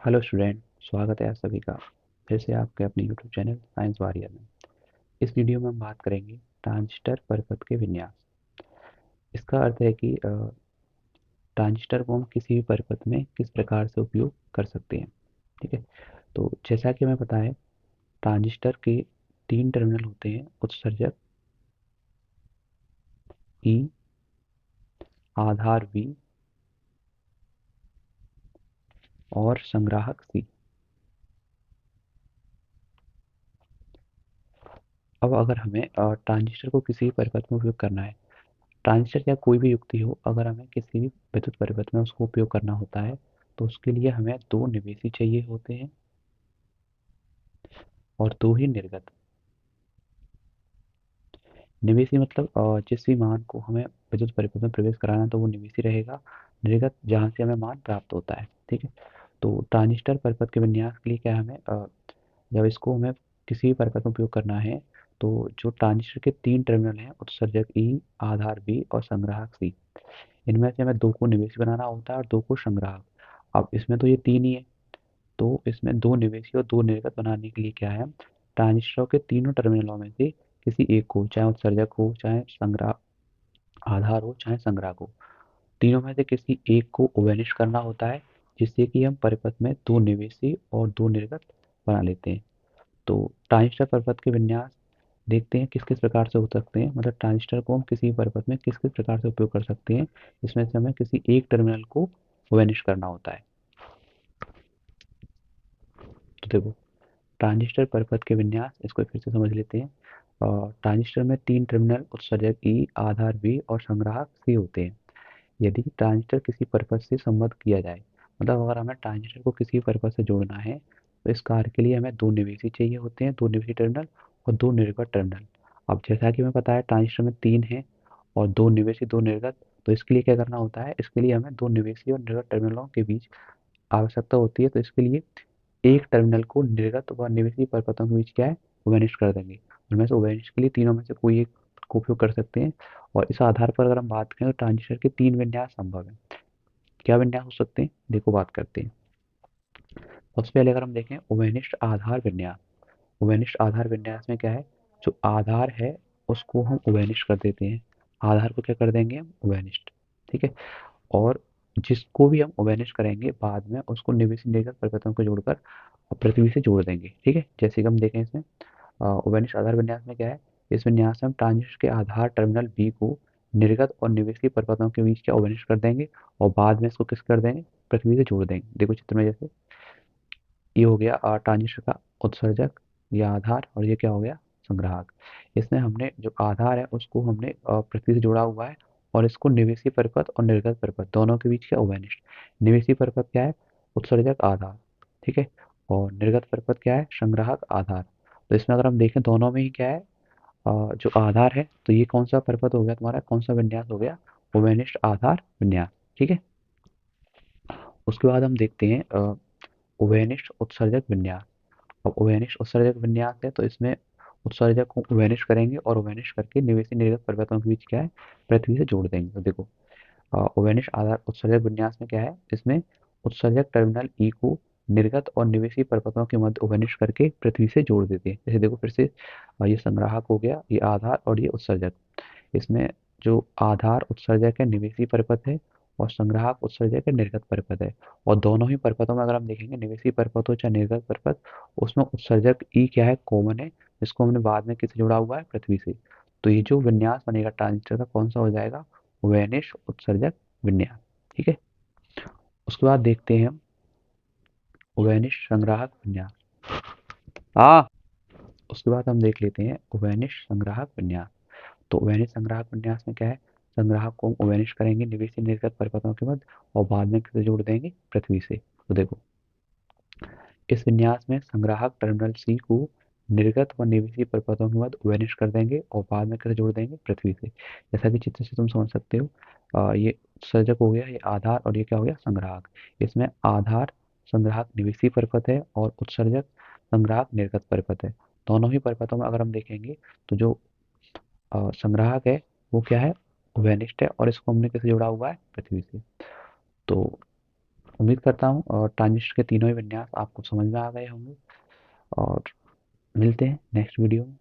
Hello student, स्वागत है आप सभी का फिर से आपके अपने यूट्यूब चैनल साइंस वॉरियर में। इस वीडियो में हम बात करेंगे ट्रांजिस्टर परिपथ के विन्यास। इसका अर्थ है कि ट्रांजिस्टर को हम किसी भी परिपथ में किस प्रकार से उपयोग कर सकते हैं। ठीक है, तो जैसा कि हमें पता है, ट्रांजिस्टर के तीन टर्मिनल होते हैं: उत्सर्जक ई, आधार वी और संग्राहक सी। अब अगर हमें ट्रांजिस्टर को किसी भी परिपथ में उपयोग करना है, ट्रांजिस्टर या कोई भी युक्ति हो, अगर हमें किसी भी विद्युत परिपथ में उसको उपयोग करना होता है तो उसके लिए हमें दो निवेशी चाहिए होते हैं और दो ही निर्गत। निवेशी मतलब जिस भी मान को हमें विद्युत परिपथ में प्रवेश कराना है तो वो निवेशी रहेगा। निर्गत जहाँ से हमें मान प्राप्त होता है। ठीक है, तो ट्रांजिस्टर परिपथ के विन्यास के लिए क्या हमें जब इसको हमें किसी भी परिपथ में उपयोग करना है तो जो ट्रांजिस्टर के तीन टर्मिनल हैं: उत्सर्जक ई, आधार बी और संग्राहक सी, इनमें से हमें दो को निवेशी बनाना होता है और दो को संग्राहक। अब इसमें तो ये तीन ही है, तो इसमें दो निवेशी और दो निर्गत बनाने के लिए क्या है, ट्रांजिस्टर के तीनों टर्मिनलों में से किसी एक को, चाहे उत्सर्जक हो, चाहे संग्रह आधार हो, चाहे संग्राहक हो, तीनों में से किसी एक को ओवेनिश करना होता है, जिससे कि हम परिपथ में दो निवेशी और दो निर्गत बना लेते हैं। तो ट्रांजिस्टर परिपथ के विन्यास देखते हैं किस किस प्रकार से हो सकते हैं, मतलब ट्रांजिस्टर को हम किसी भी परिपथ में किस किस प्रकार से उपयोग कर सकते हैं। इसमें से हमें किसी एक टर्मिनल को ओवेनिश करना होता है। तो देखो, ट्रांजिस्टर परिपथ के विन्यास, इसको फिर से समझ लेते हैं। ट्रांजिस्टर में तीन टर्मिनल उत्सर्जक ई, आधार बी और संग्राहक सी होते हैं। यदि ट्रांजिस्टर किसी परिपथ से संबद्ध किया जाए, मतलब अगर हमें ट्रांजिस्टर को किसी परिपथ से जोड़ना है तो इस कार्य के लिए हमें दो निवेशी चाहिए होते हैं, दो निवेशी टर्मिनल और दो निर्गत टर्मिनल। अब जैसा कि हमें पता है ट्रांजिस्टर में तीन है और दो निवेशी दो निर्गत, तो इसके लिए क्या करना होता है, इसके लिए हमें दो निवेशी और निर्गत टर्मिनलों के बीच आवश्यकता होती है। तो इसके लिए एक टर्मिनल को निर्गत व निवेशी परिपथों के बीच क्या है, ओवेनिश कर देंगे। उनमें से ओवेनिश के लिए तीनों में से कोई एक को उपयोग कर सकते हैं। और इस आधार पर अगर हम बात करें तो ट्रांजिस्टर के तीन विन्यास संभव है। क्या विन्यास हो सकते हैं, देखो बात करते हैं। सबसे पहले अगर हम देखें ओवेनिष्ट आधार विन्यास। ओवेनिष्ट आधार विन्यास में क्या है, जो आधार है उसको हम ओवेनिश कर देते हैं। आधार को क्या कर देंगे हम, ओवेनिस्ट। ठीक है, और जिसको भी हम ओवेनिश करेंगे बाद में उसको निवेशी निर्गत परिपथों को जोड़कर पृथ्वी से जोड़ देंगे। ठीक है, जैसे कि हम देखें इसमें ओवेनिश आधार विन्यास में क्या है, इस विन्यास में हम ट्रांजिस्टर के आधार टर्मिनल बी को निर्गत और निवेशी परिपथों के बीच क्या ओवेनिश कर देंगे और बाद में इसको किस कर देंगे, पृथ्वी से जोड़ देंगे। देखो चित्र में, जैसे ये हो गया ट्रांजिस्टर का उत्सर्जक या आधार, और ये क्या हो गया, संग्राहक। इसमें हमने जो आधार है उसको हमने पृथ्वी से जोड़ा हुआ है और इसको निवेशी परिपथ और निर्गत परिपथ दोनों के बीच क्या ओवेनिश। निवेशी परिपथ क्या है, उत्सर्जक आधार। ठीक है, और निर्गत परिपथ क्या है, संग्राहक आधार। तो इसमें अगर हम देखें दोनों में ही क्या है, जो आधार है, तो ये कौन सा परिपथ हो गया तुम्हारा, कौन सा विन्यास हो गया, ओवेनिस्ट आधार विन्यास। ठीक है, उसके बाद हम देखते हैं ओवेनिस्ट उत्सर्जक विन्यास। अब ओवेनिश उत्सर्जक विन्यास है तो इसमें उत्सर्जक को ओवेनिश करेंगे और ओवेनिश करके निवेशी निर्गत परिपथों के बीच क्या है, पृथ्वी से जोड़ देंगे। तो देखो ओवेनिश आधार उत्सर्जक विन्यास में क्या है, इसमें उत्सर्जक टर्मिनल ई को निर्गत और निवेशी परिपथों के मध्य ओवेनिश करके पृथ्वी से जोड़ देते हैं। जैसे देखो फिर से ये संग्राहक हो गया, ये आधार और ये उत्सर्जक। इसमें जो आधार उत्सर्जक है निवेशी परिपथ है और संग्राहक उत्सर्जक है निर्गत परिपथ है। और दोनों ही परिपथों में अगर हम देखेंगे, निवेशी परिपथ हो चाहे निर्गत परिपथ, उसमें उत्सर्जक ई क्या है, कॉमन है, जिसको हमने बाद में किससे जोड़ा हुआ है, पृथ्वी से। तो ये जो विन्यास बनेगा ट्रांजिस्टर का, कौन सा हो जाएगा, वेनिश उत्सर्जक विन्यास। ठीक है, उसके बाद देखते हैं हम वेनिश संग्राहक विन्यास। हाँ, उसके बाद हम देख लेते हैं वेनिश संग्राहक विन्यास। तो ओवेनिश संग्राहक विन्यास में क्या है, संग्राहक को हम ओवेनिश करेंगे निवेशी निर्गत परिपथों के मध्य और बाद में किसे जोड़ देंगे, पृथ्वी से। तो देखो इस विन्यास में संग्राहक टर्मिनल सी को निर्गत व निवेशी परिपथों के मध्य ओवेनिश कर देंगे और बाद में किसे जोड़ देंगे, पृथ्वी से। जैसा कि चित्र से तुम समझ सकते हो, ये उत्सर्जक हो गया, ये आधार, और ये क्या हो गया, संग्राहक। इसमें आधार संग्राहक निवेशी परिपथ है और उत्सर्जक संग्राहक निर्गत परिपथ है। दोनों ही परिपथों में अगर हम देखेंगे तो जो संग्राहक है वो क्या है, वेनिस्ट है, और इसको हमने कैसे जोड़ा हुआ है, पृथ्वी से। तो उम्मीद करता हूँ और ट्रांजिस्टर के तीनों ही विन्यास आपको समझ में आ गए होंगे और मिलते हैं नेक्स्ट वीडियो में।